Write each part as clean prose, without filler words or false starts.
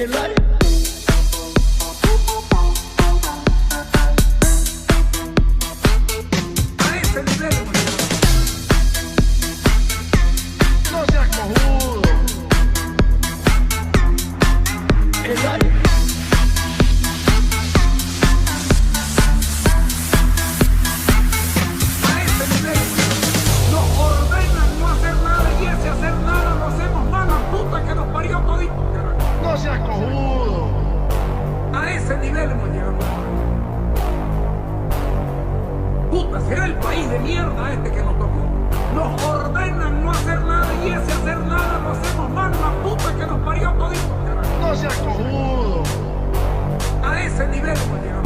El aire. A ese nivel, no seas cojudo. El aire. A ese nivel. Nos ordenan no hacer nada y ese hacer nada lo hacemos mal, la puta que nos parió todito. No seas cojudo. A ese nivel hemos llegado. Puta, será el país de mierda este que nos tocó. Nos ordenan no hacer nada y ese hacer nada lo hacemos mal, la puta que nos parió todito. No seas cojudo. A ese nivel hemos llegado.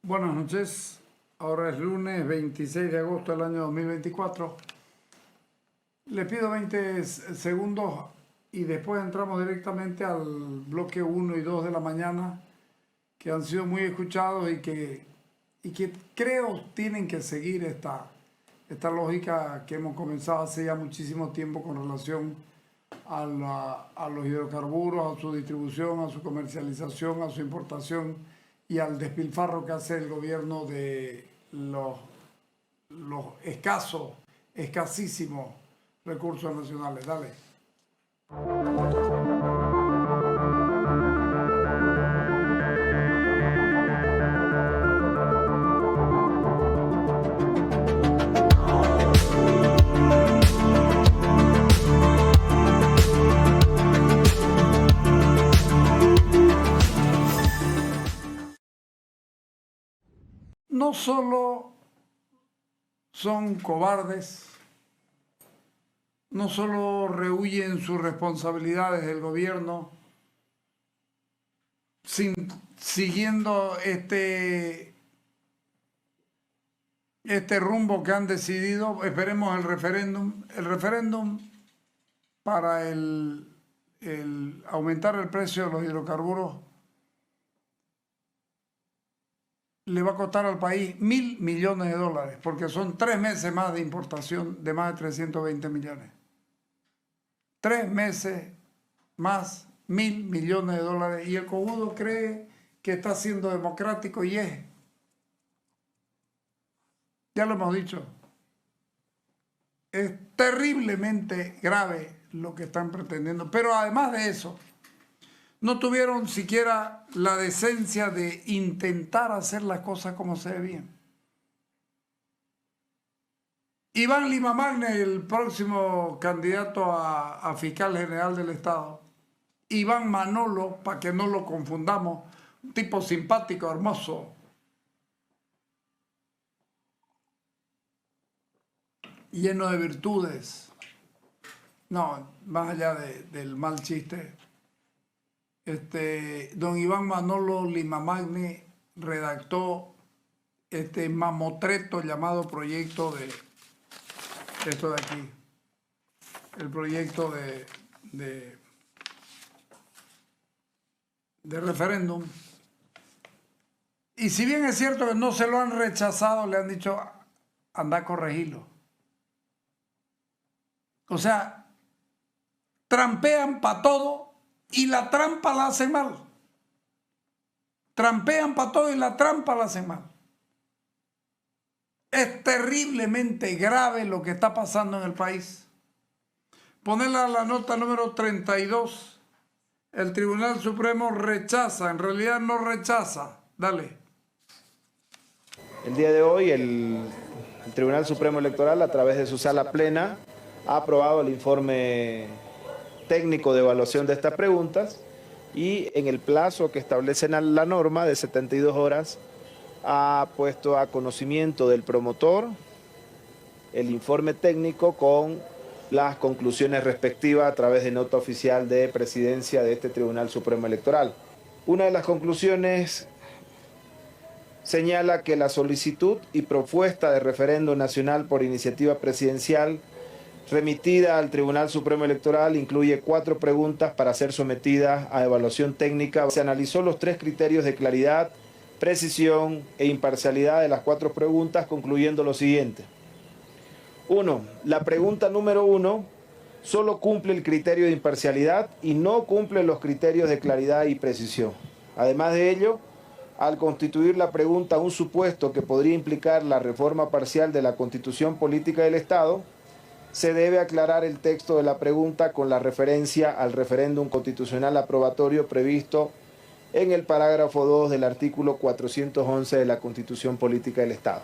Buenas noches, ahora es lunes 26 de agosto del año 2024. Les pido 20 segundos y después entramos directamente al bloque 1 y 2 de la mañana, que han sido muy escuchados y que creo tienen que seguir esta lógica que hemos comenzado hace ya muchísimo tiempo con relación a los hidrocarburos, a su distribución, a su comercialización, a su importación y al despilfarro que hace el gobierno de los escasísimos recursos nacionales. Dale. No solo son cobardes, no solo rehúyen sus responsabilidades del gobierno, siguiendo este rumbo que han decidido. Esperemos el referéndum para el aumentar el precio de los hidrocarburos le va a costar al país $1.000 millones, porque son 3 meses más de importación de más de 320 millones. 3 meses más, $1.000 millones. Y el cojudo cree que está siendo democrático y es. Ya lo hemos dicho. Es terriblemente grave lo que están pretendiendo. Pero además de eso, no tuvieron siquiera la decencia de intentar hacer las cosas como se debían. Iván Limamagne, el próximo candidato a fiscal general del Estado. Iván Manolo, para que no lo confundamos, un tipo simpático, hermoso. Lleno de virtudes. No, más allá del mal chiste. Don Iván Manolo Limamagne redactó este mamotreto llamado proyecto de esto de aquí, el proyecto de referéndum. Y si bien es cierto que no se lo han rechazado, le han dicho anda a corregirlo. O sea, trampean para todo. Y la trampa la hacen mal. Trampean para todo y la trampa la hacen mal. Es terriblemente grave lo que está pasando en el país. Ponerla la nota número 32. El Tribunal Supremo rechaza, en realidad no rechaza. Dale. El día de hoy el Tribunal Supremo Electoral, a través de su sala plena, ha aprobado el informe técnico de evaluación de estas preguntas y en el plazo que establece la norma de 72 horas ha puesto a conocimiento del promotor el informe técnico con las conclusiones respectivas a través de nota oficial de presidencia de este Tribunal Supremo Electoral. Una de las conclusiones señala que la solicitud y propuesta de referéndum nacional por iniciativa presidencial remitida al Tribunal Supremo Electoral, incluye 4 preguntas para ser sometidas a evaluación técnica. Se analizó los 3 criterios de claridad, precisión e imparcialidad de las 4 preguntas, concluyendo lo siguiente. 1. La pregunta número 1 solo cumple el criterio de imparcialidad y no cumple los criterios de claridad y precisión. Además de ello, al constituir la pregunta un supuesto que podría implicar la reforma parcial de la Constitución Política del Estado, se debe aclarar el texto de la pregunta con la referencia al referéndum constitucional aprobatorio previsto en el parágrafo 2 del artículo 411 de la Constitución Política del Estado.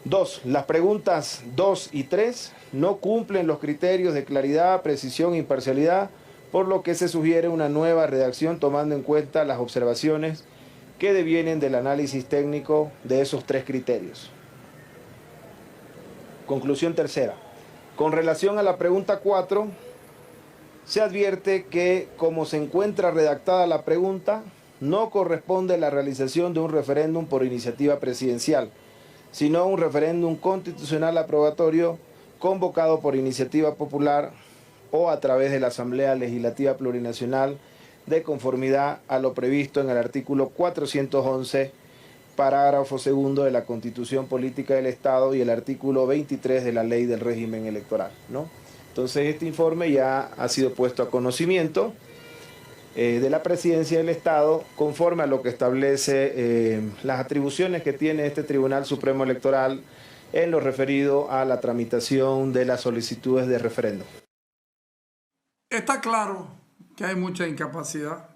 2. Las preguntas 2 y 3 no cumplen los criterios de claridad, precisión e imparcialidad, por lo que se sugiere una nueva redacción tomando en cuenta las observaciones que devienen del análisis técnico de esos 3 criterios. Conclusión tercera. Con relación a la pregunta 4, se advierte que, como se encuentra redactada la pregunta, no corresponde la realización de un referéndum por iniciativa presidencial, sino un referéndum constitucional aprobatorio convocado por iniciativa popular o a través de la Asamblea Legislativa Plurinacional, de conformidad a lo previsto en el artículo 411, parágrafo 2 de la Constitución Política del Estado y el artículo 23 de la Ley del Régimen Electoral, ¿no? Entonces este informe ya ha sido puesto a conocimiento de la Presidencia del Estado, conforme a lo que establece las atribuciones que tiene este Tribunal Supremo Electoral en lo referido a la tramitación de las solicitudes de referéndum. Está claro que hay mucha incapacidad.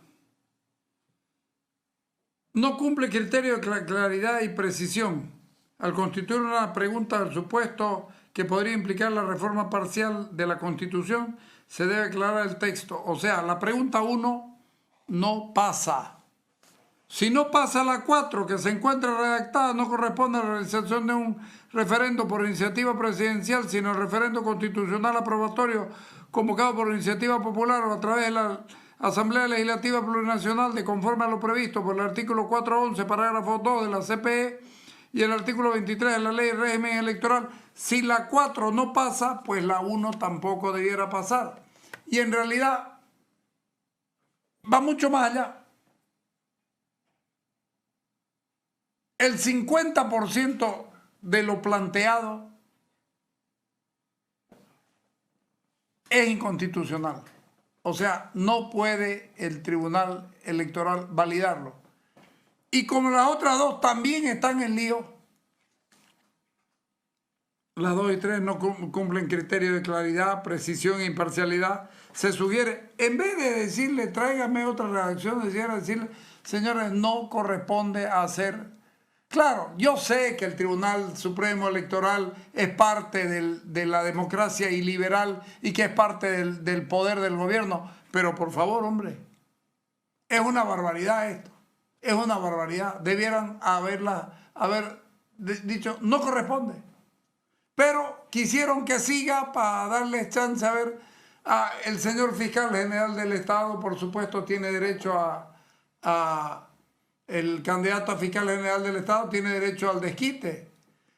No cumple criterio de claridad y precisión al constituir una pregunta del supuesto que podría implicar la reforma parcial de la Constitución. Se debe aclarar el texto. O sea, la pregunta 1 no pasa. Si no pasa la 4, que se encuentra redactada, no corresponde a la realización de un referendo por iniciativa presidencial, sino el referendo constitucional aprobatorio convocado por iniciativa popular o a través de la Asamblea Legislativa Plurinacional, de conforme a lo previsto por el artículo 411, parágrafo 2 de la CPE y el artículo 23 de la Ley de Régimen Electoral. Si la 4 no pasa, pues la 1 tampoco debiera pasar. Y en realidad va mucho más allá. El 50% de lo planteado es inconstitucional. O sea, no puede el Tribunal Electoral validarlo. Y como las otras 2 también están en lío, las 2 y 3 no cumplen criterios de claridad, precisión e imparcialidad, se sugiere, en vez de decirle, tráigame otra redacción, decirle, señores, no corresponde hacer. Claro, yo sé que el Tribunal Supremo Electoral es parte de la democracia iliberal y que es parte del poder del gobierno, pero por favor, hombre, es una barbaridad esto, es una barbaridad. Debieran haber dicho, no corresponde, pero quisieron que siga para darles chance a ver. El señor fiscal general del Estado, por supuesto, tiene derecho el candidato a fiscal general del Estado tiene derecho al desquite.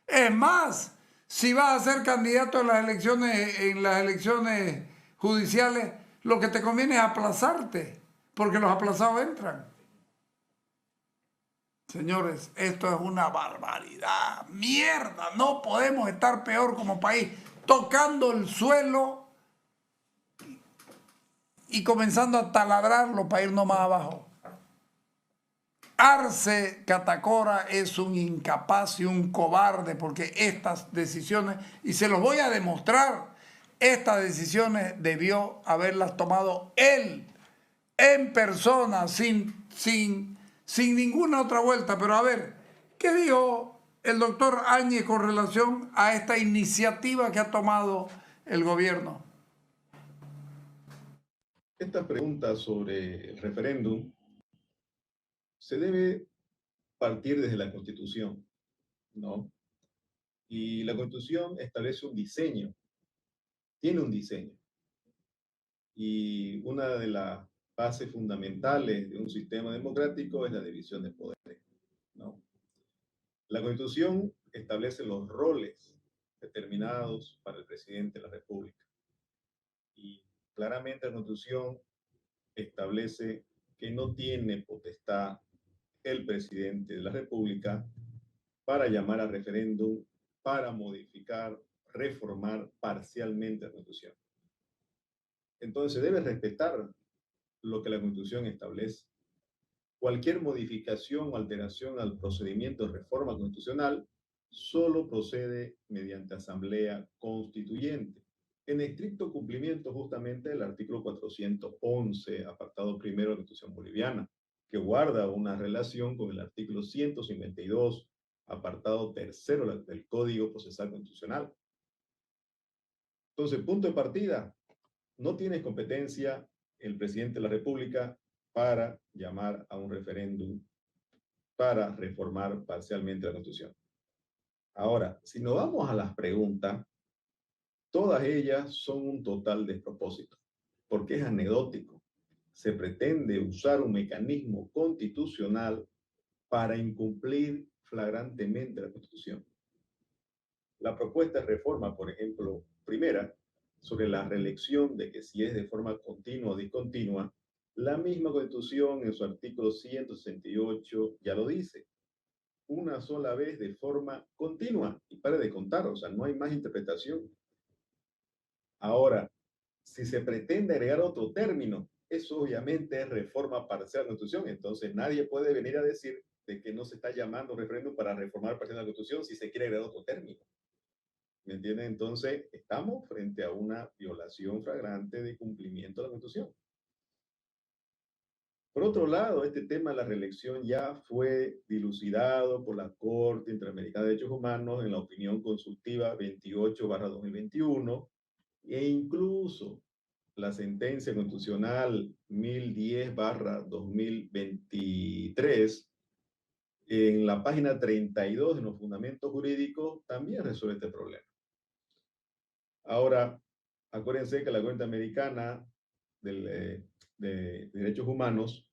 Es más, si vas a ser candidato en las elecciones judiciales, lo que te conviene es aplazarte, porque los aplazados entran. Señores, esto es una barbaridad. ¡Mierda! No podemos estar peor como país, tocando el suelo y comenzando a taladrarlo para irnos más abajo. Arce Catacora es un incapaz y un cobarde, porque estas decisiones, y se los voy a demostrar, estas decisiones debió haberlas tomado él en persona, sin ninguna otra vuelta. Pero a ver, ¿qué dijo el doctor Áñez con relación a esta iniciativa que ha tomado el gobierno? Esta pregunta sobre el referéndum se debe partir desde la Constitución, ¿no? Y la Constitución establece un diseño, tiene un diseño. Y una de las bases fundamentales de un sistema democrático es la división de poderes, ¿no? La Constitución establece los roles determinados para el presidente de la República. Y claramente la Constitución establece que no tiene potestad el presidente de la República para llamar a referéndum, para modificar, reformar parcialmente la Constitución. Entonces se debe respetar lo que la Constitución establece. Cualquier modificación o alteración al procedimiento de reforma constitucional solo procede mediante asamblea constituyente, en estricto cumplimiento justamente del artículo 411, apartado primero de la Constitución boliviana, que guarda una relación con el artículo 152, apartado tercero del Código Procesal Constitucional. Entonces, punto de partida, no tiene competencia el presidente de la República para llamar a un referéndum para reformar parcialmente la Constitución. Ahora, si nos vamos a las preguntas, todas ellas son un total despropósito, porque es anecdótico. Se pretende usar un mecanismo constitucional para incumplir flagrantemente la Constitución. La propuesta de reforma, por ejemplo, primera, sobre la reelección de que si es de forma continua o discontinua, la misma Constitución en su artículo 168 ya lo dice. Una sola vez de forma continua y pare de contar, o sea, no hay más interpretación. Ahora, si se pretende agregar otro término, eso obviamente es reforma parcial de la Constitución, entonces nadie puede venir a decir de que no se está llamando referéndum para reformar parcial de la Constitución si se quiere agregar otro término. ¿Me entienden? Entonces, estamos frente a una violación flagrante de cumplimiento de la Constitución. Por otro lado, este tema de la reelección ya fue dilucidado por la Corte Interamericana de Derechos Humanos en la opinión consultiva 28/2021 e incluso la sentencia constitucional 1010/2023 en la página 32 de los fundamentos jurídicos también resuelve este problema. Ahora, acuérdense que la Corte Americana de Derechos Humanos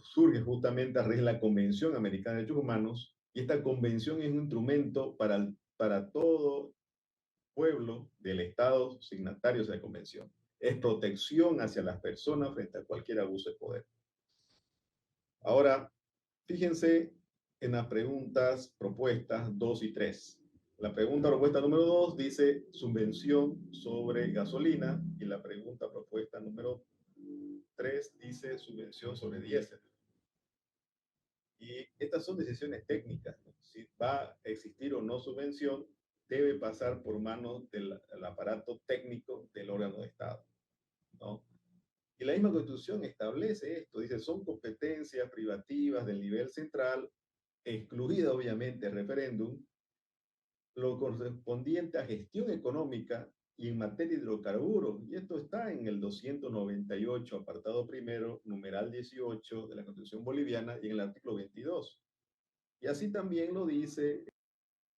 surge justamente a raíz de la Convención Americana de Derechos Humanos, y esta convención es un instrumento para todo pueblo del Estado signatario de la convención. Es protección hacia las personas frente a cualquier abuso de poder. Ahora, fíjense en las preguntas propuestas 2 y 3. La pregunta propuesta número 2 dice subvención sobre gasolina y la pregunta propuesta número 3 dice subvención sobre diésel. Y estas son decisiones técnicas, ¿no? Si va a existir o no subvención, debe pasar por manos del aparato técnico del órgano de Estado, ¿no? Y la misma Constitución establece esto, dice, son competencias privativas del nivel central, excluida obviamente el referéndum, lo correspondiente a gestión económica y en materia de hidrocarburos. Y esto está en el 298, apartado primero, numeral 18 de la Constitución boliviana y en el artículo 22. Y así también lo dice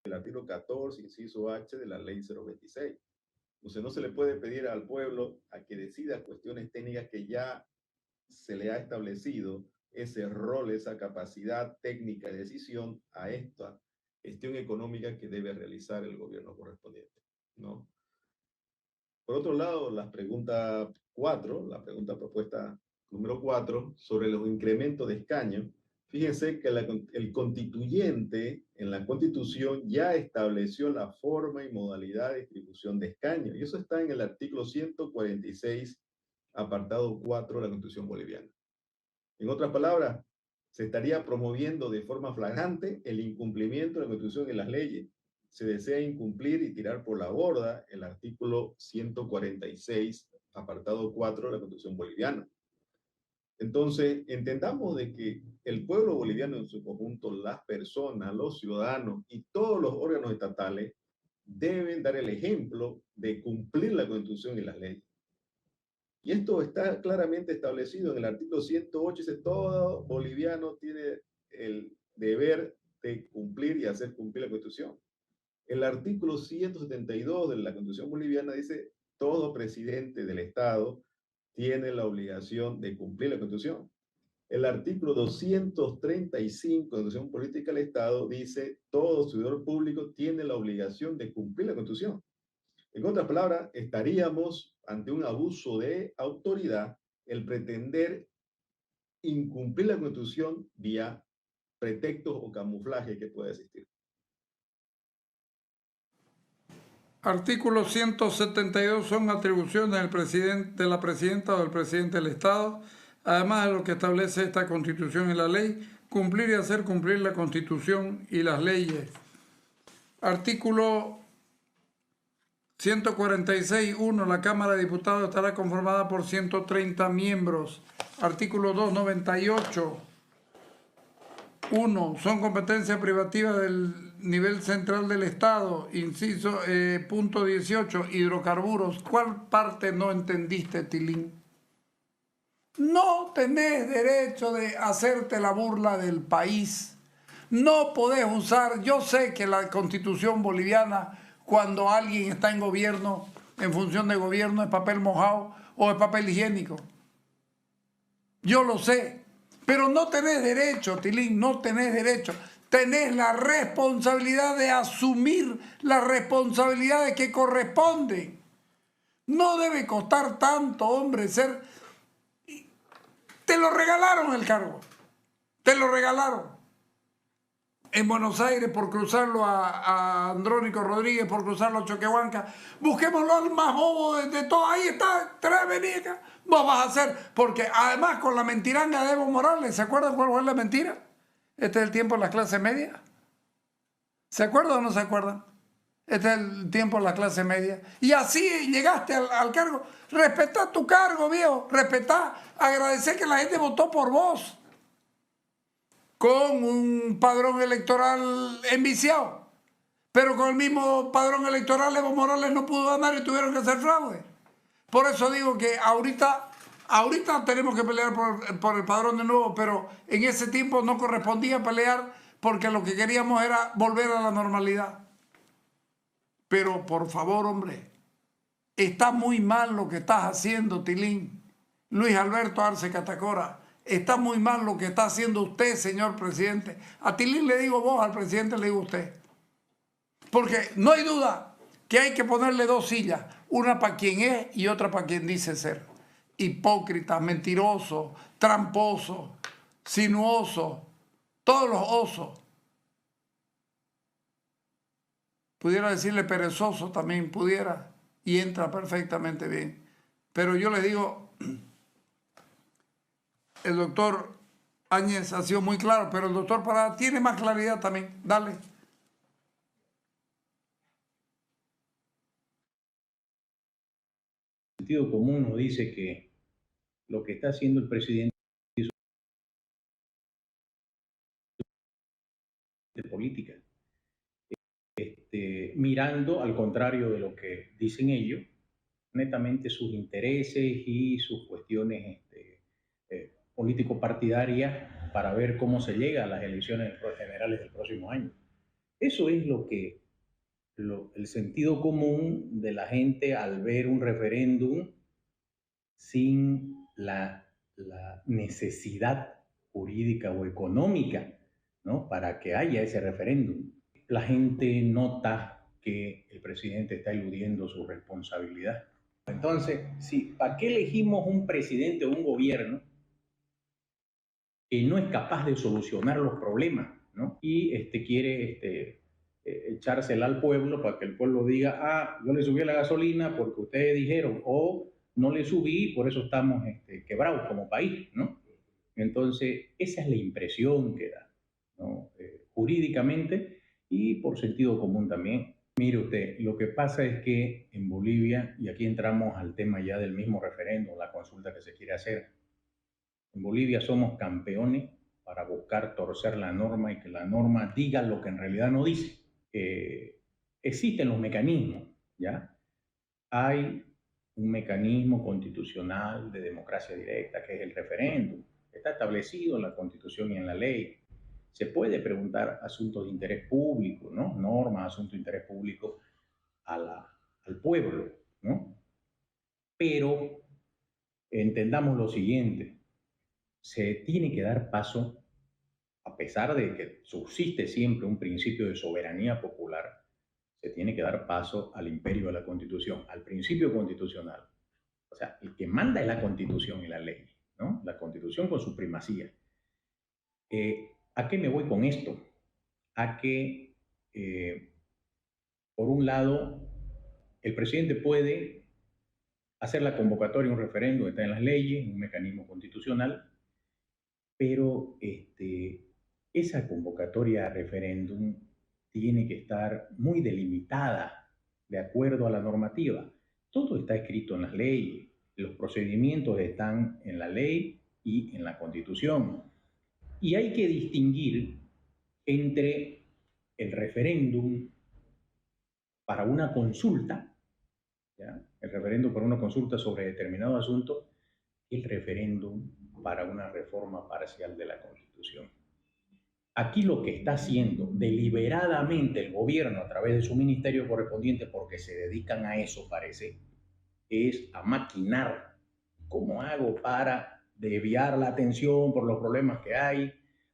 el artículo 14, inciso H de la ley 026. Entonces no se le puede pedir al pueblo a que decida cuestiones técnicas que ya se le ha establecido ese rol, esa capacidad técnica de decisión a esta gestión económica que debe realizar el gobierno correspondiente, ¿no? Por otro lado, la pregunta propuesta número 4, sobre los incrementos de escaños. Fíjense que el constituyente en la Constitución ya estableció la forma y modalidad de distribución de escaños, y eso está en el artículo 146, apartado 4 de la Constitución boliviana. En otras palabras, se estaría promoviendo de forma flagrante el incumplimiento de la Constitución y las leyes. Se desea incumplir y tirar por la borda el artículo 146, apartado 4 de la Constitución boliviana. Entonces, entendamos de que el pueblo boliviano en su conjunto, las personas, los ciudadanos y todos los órganos estatales deben dar el ejemplo de cumplir la Constitución y las leyes. Y esto está claramente establecido en el artículo 108, dice todo boliviano tiene el deber de cumplir y hacer cumplir la Constitución. El artículo 172 de la Constitución boliviana dice todo presidente del Estado tiene la obligación de cumplir la Constitución. El artículo 235 de la Constitución Política del Estado dice: todo servidor público tiene la obligación de cumplir la Constitución. En otras palabras, estaríamos ante un abuso de autoridad el pretender incumplir la Constitución vía pretextos o camuflaje que pueda existir. Artículo 172 son atribuciones del presidente, de la presidenta o del presidente del Estado, además de lo que establece esta Constitución y la ley, cumplir y hacer cumplir la Constitución y las leyes. Artículo 146.1. La Cámara de Diputados estará conformada por 130 miembros. Artículo 298. 1. Son competencia privativa del nivel central del Estado. Inciso punto 18. Hidrocarburos. ¿Cuál parte no entendiste, Tilín? No tenés derecho de hacerte la burla del país. No podés usar, yo sé que la Constitución boliviana, cuando alguien está en gobierno, en función de gobierno, es papel mojado o es papel higiénico. Yo lo sé, pero no tenés derecho, Tilín, no tenés derecho. Tenés la responsabilidad de asumir las responsabilidades que corresponden. No debe costar tanto, hombre, ser... Te lo regalaron el cargo, te lo regalaron. En Buenos Aires por cruzarlo a Andrónico Rodríguez, por cruzarlo a Choquehuanca. Busquémoslo al más bobo de todo. Ahí está, trae, vení acá. Vos vas a hacer, porque además con la mentiranga de Evo Morales, ¿se acuerdan cuál fue la mentira? Este es el tiempo de las clases medias. ¿Se acuerdan o no se acuerdan? Este es el tiempo de la clase media. Y así llegaste al cargo. Respetá tu cargo, viejo. Respetá. Agradecer que la gente votó por vos. Con un padrón electoral enviciado. Pero con el mismo padrón electoral Evo Morales no pudo ganar y tuvieron que hacer fraude. Por eso digo que ahorita tenemos que pelear por el padrón de nuevo, pero en ese tiempo no correspondía pelear porque lo que queríamos era volver a la normalidad. Pero por favor, hombre, está muy mal lo que estás haciendo, Tilín. Luis Alberto Arce Catacora. Está muy mal lo que está haciendo usted, señor presidente. A Tilín le digo vos, al presidente le digo usted. Porque no hay duda que hay que ponerle dos sillas. Una para quien es y otra para quien dice ser. Hipócrita, mentiroso, tramposo, sinuoso, todos los osos. Pudiera decirle perezoso también, pudiera. Y entra perfectamente bien. Pero yo le digo... El doctor Áñez ha sido muy claro, pero el doctor Parada tiene más claridad también. Dale. El sentido común nos dice que lo que está haciendo el presidente es de política, mirando al contrario de lo que dicen ellos, netamente sus intereses y sus cuestiones político-partidarias para ver cómo se llega a las elecciones generales del próximo año. Eso es el sentido común de la gente al ver un referéndum sin la necesidad jurídica o económica, ¿no?, para que haya ese referéndum. La gente nota que el presidente está eludiendo su responsabilidad. Entonces, ¿para qué elegimos un presidente o un gobierno que no es capaz de solucionar los problemas, ¿no? Y quiere echársela al pueblo para que el pueblo diga: yo le subí la gasolina porque ustedes dijeron, o no le subí, por eso estamos quebrados como país, ¿no? Entonces, esa es la impresión que da, ¿no? Jurídicamente y por sentido común también. Mire usted, lo que pasa es que en Bolivia, y aquí entramos al tema ya del mismo referéndum, la consulta que se quiere hacer, en Bolivia somos campeones para buscar torcer la norma y que la norma diga lo que en realidad no dice. Existen los mecanismos, ¿ya? Hay un mecanismo constitucional de democracia directa, que es el referéndum. Está establecido en la Constitución y en la ley. Se puede preguntar asuntos de interés público, ¿no? Normas, asuntos de interés público al pueblo, ¿no? Pero entendamos lo siguiente. se tiene que dar paso, a pesar de que subsiste siempre un principio de soberanía popular, se tiene que dar paso al imperio de la Constitución, al principio constitucional. O sea, el que manda es la Constitución y la ley, ¿no? La Constitución con su primacía. ¿A qué me voy con esto? A que, por un lado, el presidente puede hacer la convocatoria a un referéndum, está en las leyes, un mecanismo constitucional, pero esa convocatoria a referéndum tiene que estar muy delimitada de acuerdo a la normativa. Todo está escrito en las leyes, los procedimientos están en la ley y en la Constitución. Y hay que distinguir entre el referéndum para una consulta, ¿ya? El referéndum para una consulta sobre determinado asunto, y el referéndum para una reforma parcial de la Constitución. Aquí lo que está haciendo deliberadamente el gobierno a través de su ministerio correspondiente, porque se dedican a eso, parece, es a maquinar. ¿Cómo hago para desviar la atención por los problemas que hay,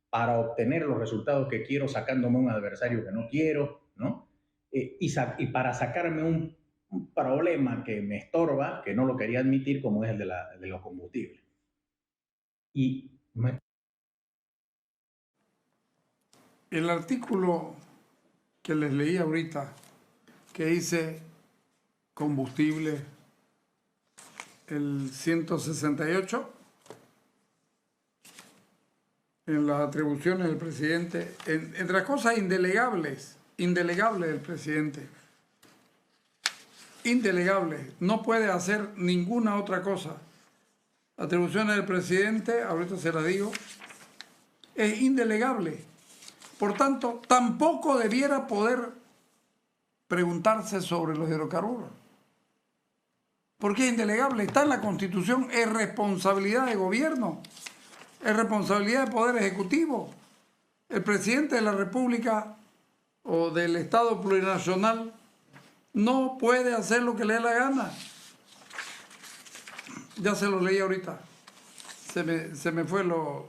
para obtener los resultados que quiero sacándome un adversario que no quiero, ¿no? Y para sacarme un problema que me estorba, que no lo quería admitir, como es el de los combustibles? Y el artículo que les leí ahorita, que dice combustible, el 168, en las atribuciones del presidente, entre las cosas indelegables del presidente, indelegable, no puede hacer ninguna otra cosa. Atribuciones del presidente, ahorita se las digo, es indelegable. Por tanto, tampoco debiera poder preguntarse sobre los hidrocarburos. Porque es indelegable, está en la Constitución, es responsabilidad de gobierno, es responsabilidad del Poder Ejecutivo. El presidente de la República o del Estado plurinacional no puede hacer lo que le dé la gana. Ya se lo leí ahorita. Se me fue lo...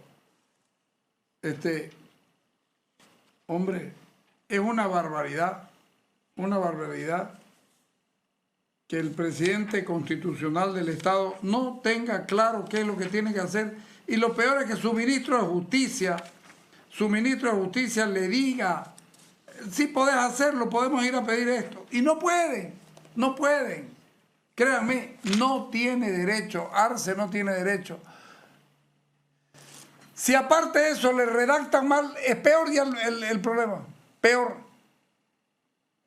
Hombre, es una barbaridad que el presidente constitucional del Estado no tenga claro qué es lo que tiene que hacer. Y lo peor es que su ministro de Justicia le diga, sí podés hacerlo, podemos ir a pedir esto. Y no pueden. Créanme, no tiene derecho, Arce no tiene derecho. Si aparte de eso le redactan mal, es peor ya el problema. Peor.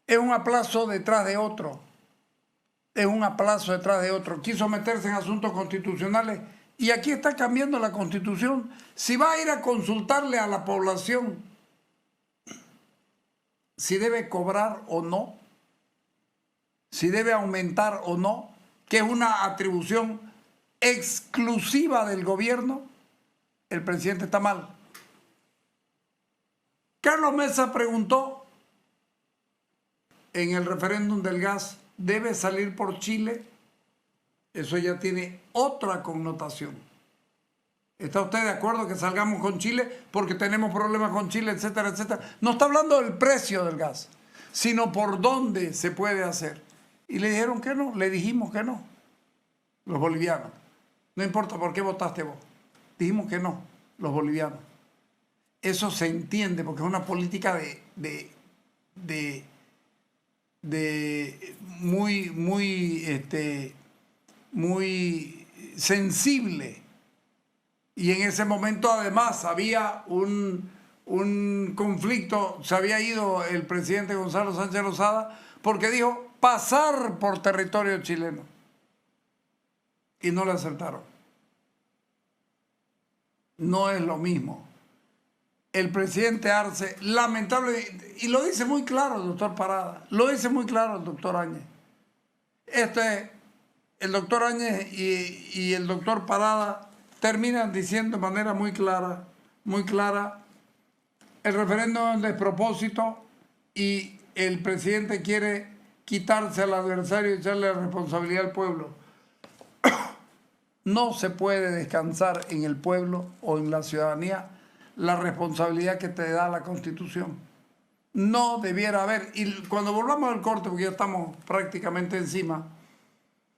Es un aplazo detrás de otro. Quiso meterse en asuntos constitucionales y aquí está cambiando la Constitución. Si va a ir a consultarle a la población si debe cobrar o no, si debe aumentar o no, que es una atribución exclusiva del gobierno, el presidente está mal. Carlos Mesa preguntó en el referéndum del gas, ¿debe salir por Chile? Eso ya tiene otra connotación. ¿Está usted de acuerdo que salgamos con Chile porque tenemos problemas con Chile, etcétera, etcétera? No está hablando del precio del gas, sino por dónde se puede hacer. Y le dijeron que no, le dijimos que no, los bolivianos. No importa por qué votaste vos. Dijimos que no, los bolivianos. Eso se entiende porque es una política muy sensible. Y en ese momento además había un conflicto, se había ido el presidente Gonzalo Sánchez Lozada porque dijo pasar por territorio chileno. Y no le aceptaron. No es lo mismo. El presidente Arce, lamentablemente, y lo dice muy claro el doctor Parada, lo dice muy claro el doctor Áñez. El doctor Áñez y el doctor Parada terminan diciendo de manera muy clara, el referéndum es un despropósito y el presidente quiere quitarse al adversario y echarle la responsabilidad al pueblo. No se puede descansar en el pueblo o en la ciudadanía la responsabilidad que te da la Constitución. No debiera haber, y cuando volvamos al corte, porque ya estamos prácticamente encima,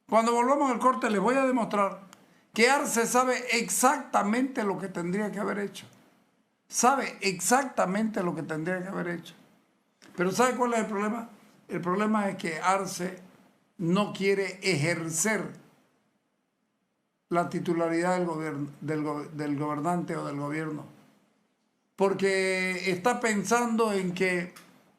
cuando volvamos al corte les voy a demostrar que Arce sabe exactamente lo que tendría que haber hecho. Sabe exactamente lo que tendría que haber hecho. Pero ¿sabe cuál es el problema? El problema es que Arce no quiere ejercer la titularidad del gobernante o del gobierno, porque está pensando en que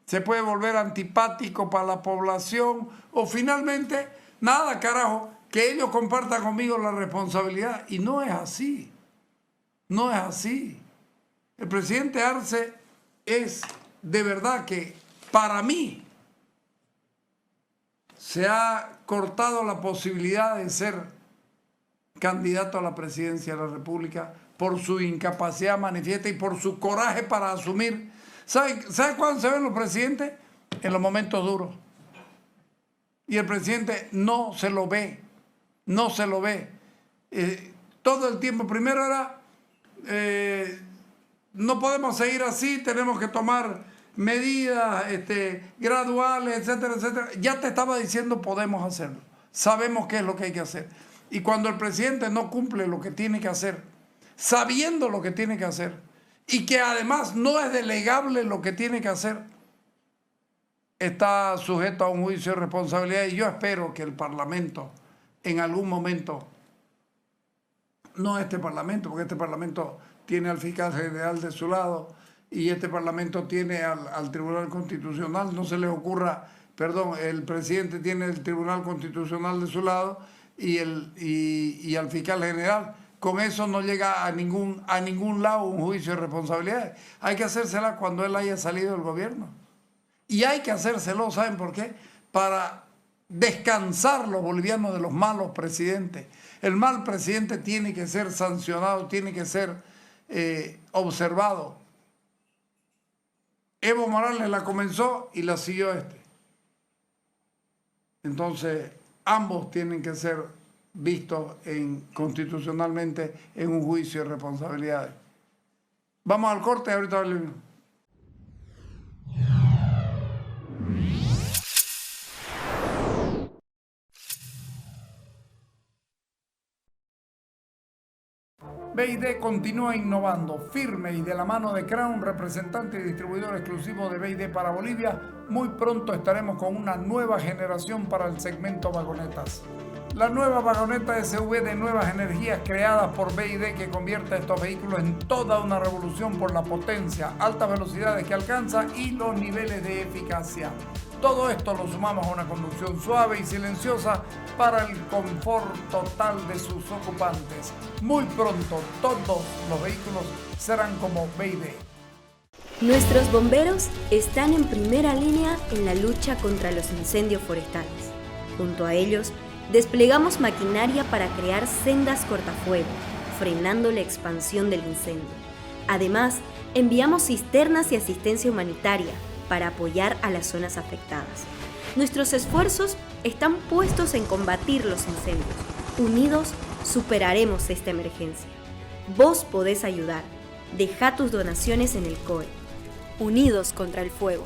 se puede volver antipático para la población o finalmente, nada carajo, que ellos compartan conmigo la responsabilidad. Y no es así, no es así. El presidente Arce es de verdad que para mí se ha cortado la posibilidad de ser candidato a la presidencia de la República por su incapacidad manifiesta y por su coraje para asumir. ¿Sabe cuándo se ven los presidentes? En los momentos duros. Y el presidente no se lo ve, no se lo ve. Todo el tiempo, primero era, no podemos seguir así, tenemos que tomar medidas graduales, etcétera, etcétera. Ya te estaba diciendo, podemos hacerlo. Sabemos qué es lo que hay que hacer. Y cuando el presidente no cumple lo que tiene que hacer, sabiendo lo que tiene que hacer, y que además no es delegable lo que tiene que hacer, está sujeto a un juicio de responsabilidad. Y yo espero que el Parlamento, en algún momento, no este Parlamento, porque este Parlamento tiene al fiscal general de su lado, y este Parlamento tiene al Tribunal Constitucional, no se les ocurra, perdón, el presidente tiene el Tribunal Constitucional de su lado, y al fiscal general. Con eso no llega a ningún lado un juicio de responsabilidades. Hay que hacérsela cuando él haya salido del gobierno. Y hay que hacérselo, ¿saben por qué? Para descansar los bolivianos de los malos presidentes. El mal presidente tiene que ser sancionado, tiene que ser observado. Evo Morales la comenzó y la siguió este. Entonces, ambos tienen que ser vistos constitucionalmente en un juicio de responsabilidades. Vamos al corte, ahorita hablemos. BID continúa innovando, firme y de la mano de Crown, representante y distribuidor exclusivo de BID para Bolivia. Muy pronto estaremos con una nueva generación para el segmento vagonetas. La nueva vagoneta SUV de nuevas energías creadas por BID, que convierte a estos vehículos en toda una revolución por la potencia, altas velocidades que alcanza y los niveles de eficacia. Todo esto lo sumamos a una conducción suave y silenciosa para el confort total de sus ocupantes. Muy pronto todos los vehículos serán como BID. Nuestros bomberos están en primera línea en la lucha contra los incendios forestales. Junto a ellos, desplegamos maquinaria para crear sendas cortafuego, frenando la expansión del incendio. Además, enviamos cisternas y asistencia humanitaria para apoyar a las zonas afectadas. Nuestros esfuerzos están puestos en combatir los incendios. Unidos, superaremos esta emergencia. Vos podés ayudar. Deja tus donaciones en el COE. Unidos contra el fuego.